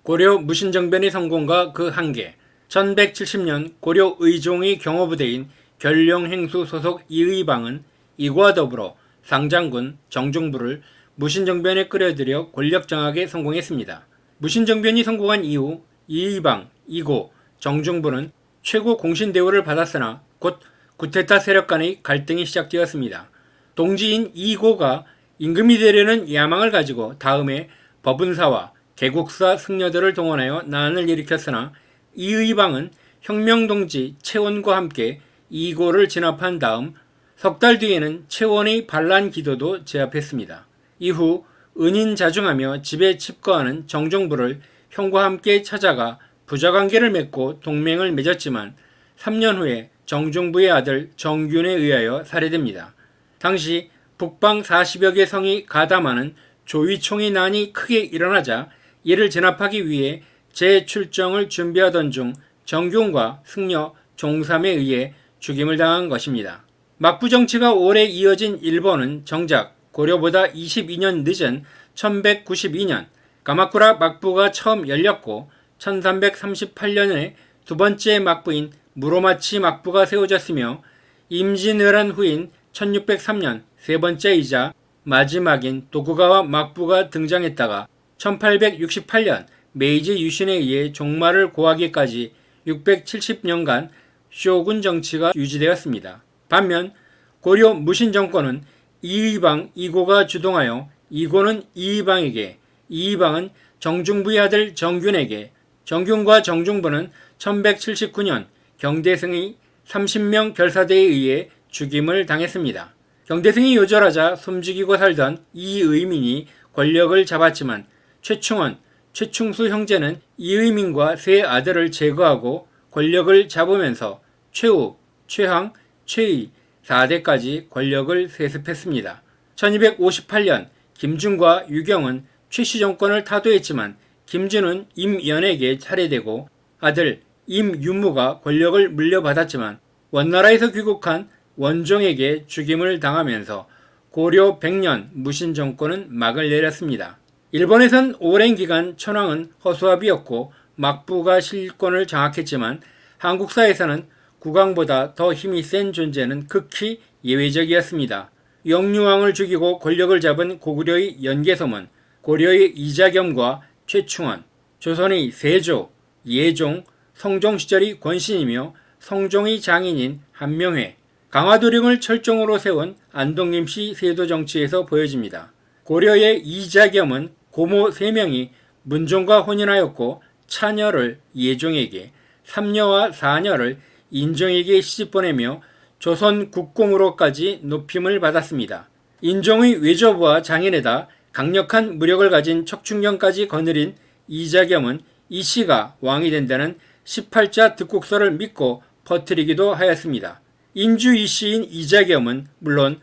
고려 무신정변의 성공과 그 한계. 1170년 고려 의종의 경호부대인 결령행수 소속 이의방은 이고와 더불어 상장군 정중부를 무신정변에 끌어들여 권력 장악에 성공했습니다. 무신정변이 성공한 이후 이의방, 이고, 정중부는 최고 공신 대우를 받았으나 곧 구테타 세력 간의 갈등이 시작되었습니다. 동지인 이고가 임금이 되려는 야망을 가지고 다음에 법은사와 개국사 승려들을 동원하여 난을 일으켰으나 이의방은 혁명동지 채원과 함께 이고를 진압한 다음 석 달 뒤에는 채원의 반란 기도도 제압했습니다. 이후 은인자중하며 집에 칩거하는 정중부를 형과 함께 찾아가 부자관계를 맺고 동맹을 맺었지만 3년 후에 정중부의 아들 정균에 의하여 살해됩니다. 당시 북방 40여 개 성이 가담하는 조위총의 난이 크게 일어나자 이를 진압하기 위해 재출정을 준비하던 중 정균과 승려 종삼에 의해 죽임을 당한 것입니다. 막부 정치가 오래 이어진 일본은 정작 고려보다 22년 늦은 1192년 가마쿠라 막부가 처음 열렸고 1338년에 두 번째 막부인 무로마치 막부가 세워졌으며 임진왜란 후인 1603년 세 번째이자 마지막인 도쿠가와 막부가 등장했다가 1868년 메이지 유신에 의해 종말을 고하기까지 670년간 쇼군 정치가 유지되었습니다. 반면 고려 무신 정권은 이의방, 이고가 주동하여 이고는 이의방에게, 이의방은 정중부의 아들 정균에게, 정균과 정중부는 1179년 경대승의 30명 결사대에 의해 죽임을 당했습니다. 경대승이 요절하자 숨죽이고 살던 이의민이 권력을 잡았지만 최충원, 최충수 형제는 이의민과 세 아들을 제거하고 권력을 잡으면서 최우, 최항, 최의 4대까지 권력을 세습했습니다. 1258년 김준과 유경은 최씨 정권을 타도했지만 김준은 임연에게 살해되고 아들 임윤무가 권력을 물려받았지만 원나라에서 귀국한 원종에게 죽임을 당하면서 고려 100년 무신 정권은 막을 내렸습니다. 일본에선 오랜 기간 천황은 허수아비였고 막부가 실권을 장악했지만 한국사에서는 국왕보다 더 힘이 센 존재는 극히 예외적이었습니다. 영유왕을 죽이고 권력을 잡은 고구려의 연개소문, 고려의 이자겸과 최충원, 조선의 세조, 예종, 성종 시절의 권신이며 성종의 장인인 한명회, 강화도령을 철종으로 세운 안동임시 세도 정치에서 보여집니다. 고려의 이자겸은 고모 3명이 문종과 혼인하였고 차녀를 예종에게, 삼녀와 사녀를 인종에게 시집보내며 조선 국공으로까지 높임을 받았습니다. 인종의 외조부와 장인에다 강력한 무력을 가진 척춘경까지 거느린 이자겸은 이씨가 왕이 된다는 18자 득국서를 믿고 퍼뜨리기도 하였습니다. 인주 이씨인 이자겸은 물론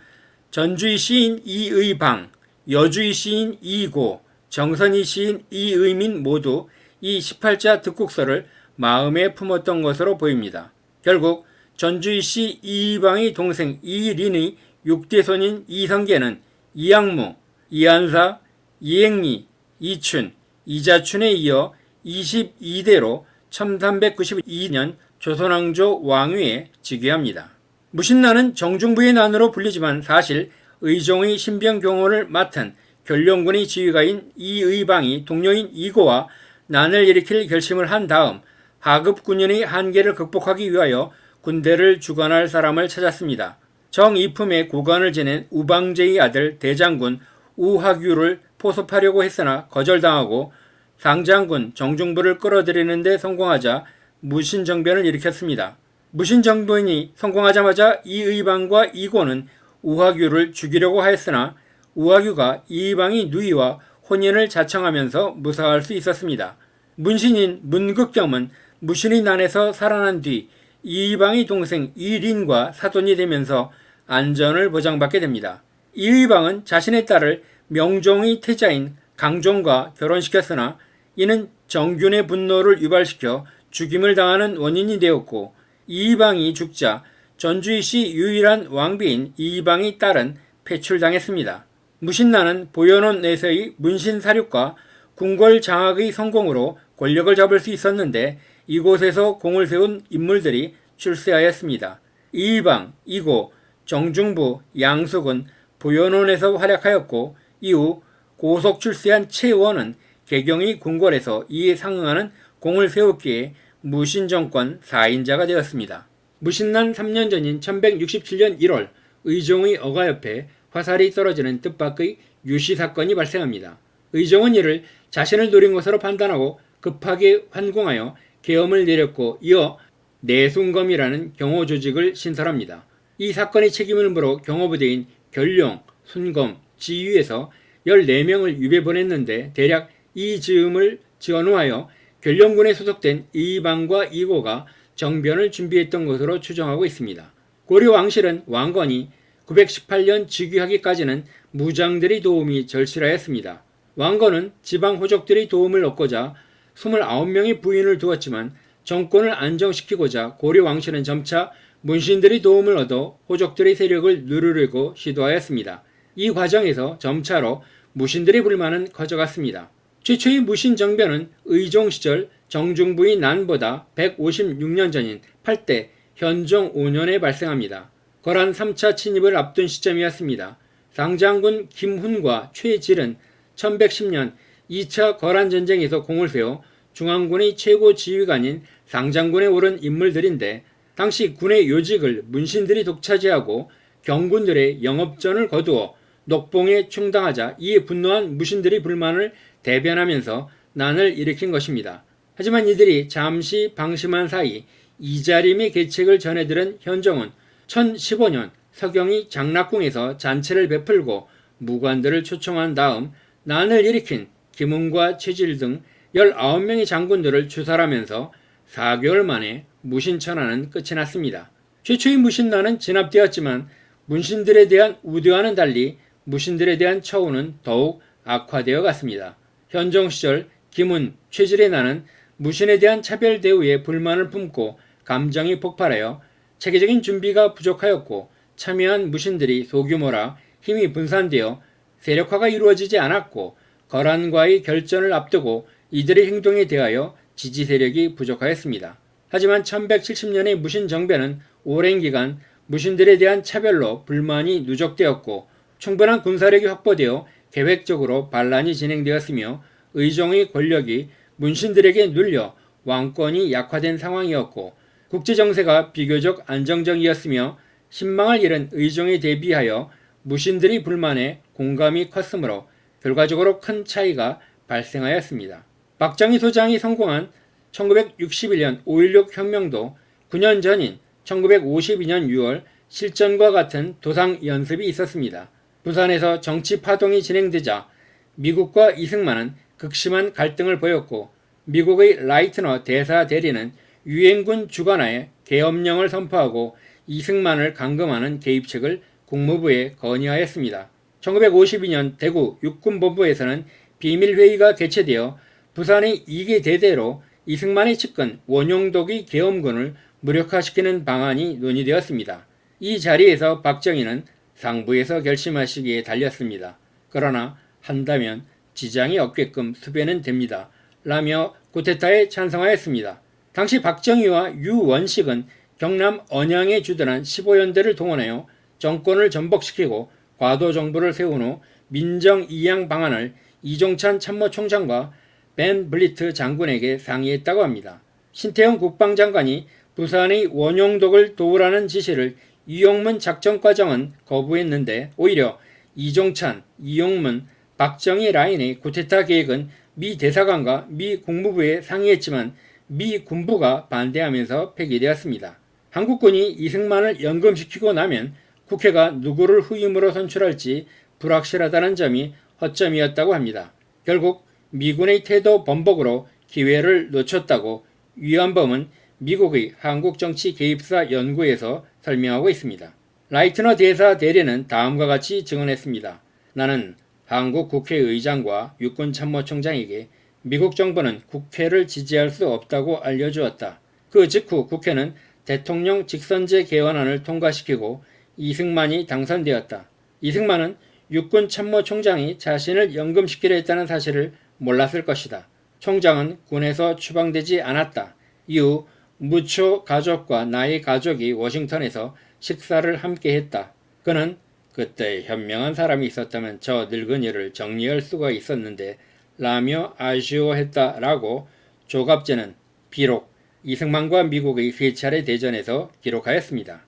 전주 이씨인 이의방, 여주 이씨인 이고, 정선 이씨인 이의민 모두 이 18자 득국서를 마음에 품었던 것으로 보입니다. 결국 전주 이씨 이의방의 동생 이린의 6대 손인 이성계는 이양무, 이한사, 이행리, 이춘, 이자춘에 이어 22대로 1392년 조선왕조 왕위에 즉위합니다. 무신난은 정중부의 난으로 불리지만 사실 의종의 신병경호를 맡은 결령군의 지휘가인 이의방이 동료인 이고와 난을 일으킬 결심을 한 다음 하급군연의 한계를 극복하기 위하여 군대를 주관할 사람을 찾았습니다. 정이품의 고관을 지낸 우방제의 아들 대장군 우하규를 포섭하려고 했으나 거절당하고 상장군 정중부를 끌어들이는 데 성공하자 무신정변을 일으켰습니다. 무신정변이 성공하자마자 이의방과 이고는 우하규를 죽이려고 하였으나 우하규가 이의방의 누이와 혼인을 자청하면서 무사할 수 있었습니다. 문신인 문극겸은 무신의 난에서 살아난 뒤 이의방의 동생 이린과 사돈이 되면서 안전을 보장받게 됩니다. 이의방은 자신의 딸을 명종의 태자인 강종과 결혼시켰으나 이는 정균의 분노를 유발시켜 죽임을 당하는 원인이 되었고 이의방이 죽자 전주이시 유일한 왕비인 이의방의 딸은 폐출당했습니다. 무신난은 보현원 내서의 문신사륙과 궁궐 장악의 성공으로 권력을 잡을 수 있었는데 이곳에서 공을 세운 인물들이 출세하였습니다. 이의방, 이고, 정중부, 양숙은 부연원에서 활약하였고 이후 고속 출세한 최원은 개경의 궁궐에서 이에 상응하는 공을 세웠기에 무신정권 4인자가 되었습니다. 무신난 3년 전인 1167년 1월 의종의 어가 옆에 화살이 떨어지는 뜻밖의 유시 사건이 발생합니다. 의종은 이를 자신을 노린 것으로 판단하고 급하게 환궁하여 계엄을 내렸고 이어 내순검이라는 경호 조직을 신설합니다. 이 사건의 책임을 물어 경호부대인 결룡, 순검, 지휘에서 14명을 유배 보냈는데 대략 이 즈음을 전후하여 결룡군에 소속된 이방과 이고가 정변을 준비했던 것으로 추정하고 있습니다. 고려 왕실은 왕건이 918년 즉위하기까지는 무장들의 도움이 절실하였습니다. 왕건은 지방 호족들의 도움을 얻고자 29명의 부인을 두었지만 정권을 안정시키고자 고려 왕실은 점차 문신들의 도움을 얻어 호족들의 세력을 누르려고 시도하였습니다. 이 과정에서 점차로 무신들의 불만은 커져갔습니다. 최초의 무신 정변은 의종 시절 정중부의 난보다 156년 전인 8대 현종 5년에 발생합니다. 거란 3차 침입을 앞둔 시점이었습니다. 상장군 김훈과 최질은 1110년 2차 거란전쟁에서 공을 세워 중앙군의 최고 지휘관인 상장군에 오른 인물들인데 당시 군의 요직을 문신들이 독차지하고 경군들의 영업전을 거두어 녹봉에 충당하자 이에 분노한 무신들이 불만을 대변하면서 난을 일으킨 것입니다. 하지만 이들이 잠시 방심한 사이 이자림의 계책을 전해들은 현종은 1015년 서경이 장락궁에서 잔치를 베풀고 무관들을 초청한 다음 난을 일으킨 김훈과 최질 등 19명의 장군들을 추살하면서 4개월 만에 무신천하는 끝이 났습니다. 최초의 무신난은 진압되었지만 문신들에 대한 우대와는 달리 무신들에 대한 처우는 더욱 악화되어 갔습니다. 현종 시절 김훈, 최질의 난은 무신에 대한 차별 대우에 불만을 품고 감정이 폭발하여 체계적인 준비가 부족하였고 참여한 무신들이 소규모라 힘이 분산되어 세력화가 이루어지지 않았고 거란과의 결전을 앞두고 이들의 행동에 대하여 지지 세력이 부족하였습니다. 하지만 1170년의 무신 정변은 오랜 기간 무신들에 대한 차별로 불만이 누적되었고 충분한 군사력이 확보되어 계획적으로 반란이 진행되었으며 의종의 권력이 문신들에게 눌려 왕권이 약화된 상황이었고 국제정세가 비교적 안정적이었으며 신망을 잃은 의종에 대비하여 무신들의 불만에 공감이 컸으므로 결과적으로 큰 차이가 발생하였습니다. 박정희 소장이 성공한 1961년 5.16 혁명도 9년 전인 1952년 6월 실전과 같은 도상 연습이 있었습니다. 부산에서 정치 파동이 진행되자 미국과 이승만은 극심한 갈등을 보였고 미국의 라이트너 대사 대리는 유엔군 주관하에 계엄령을 선포하고 이승만을 감금하는 개입책을 국무부에 건의하였습니다. 1952년 대구 육군본부에서는 비밀회의가 개최되어 부산의 2개 대대로 이승만의 측근 원용독의 계엄군을 무력화시키는 방안이 논의되었습니다. 이 자리에서 박정희는 상부에서 결심하시기에 달렸습니다. 그러나 한다면 지장이 없게끔 수배는 됩니다. 라며 쿠데타에 찬성하였습니다. 당시 박정희와 유원식은 경남 언양에 주둔한 15연대를 동원하여 정권을 전복시키고 과도정부를 세운 후 민정이양 방안을 이종찬 참모총장과 벤 블리트 장군에게 상의했다고 합니다. 신태영 국방장관이 부산의 원용독을 도우라는 지시를 이용문 작전과장은 거부했는데 오히려 이종찬, 이용문, 박정희 라인의 쿠데타 계획은 미 대사관과 미 국무부에 상의했지만 미 군부가 반대하면서 폐기되었습니다. 한국군이 이승만을 연금시키고 나면 국회가 누구를 후임으로 선출할지 불확실하다는 점이 허점이었다고 합니다. 결국 미군의 태도 번복으로 기회를 놓쳤다고 위안범은 미국의 한국정치 개입사 연구에서 설명하고 있습니다. 라이트너 대사 대리는 다음과 같이 증언했습니다. 나는 한국 국회의장과 육군참모총장에게 미국 정부는 국회를 지지할 수 없다고 알려주었다. 그 직후 국회는 대통령 직선제 개헌안을 통과시키고 이승만이 당선되었다. 이승만은 육군참모총장이 자신을 연금시키려 했다는 사실을 몰랐을 것이다. 총장은 군에서 추방되지 않았다. 이후 무초 가족과 나의 가족이 워싱턴에서 식사를 함께 했다. 그는 그때 현명한 사람이 있었다면 저 늙은이를 정리할 수가 있었는데 라며 아쉬워했다라고 조갑제는 비록 이승만과 미국의 세 차례 대전에서 기록하였습니다.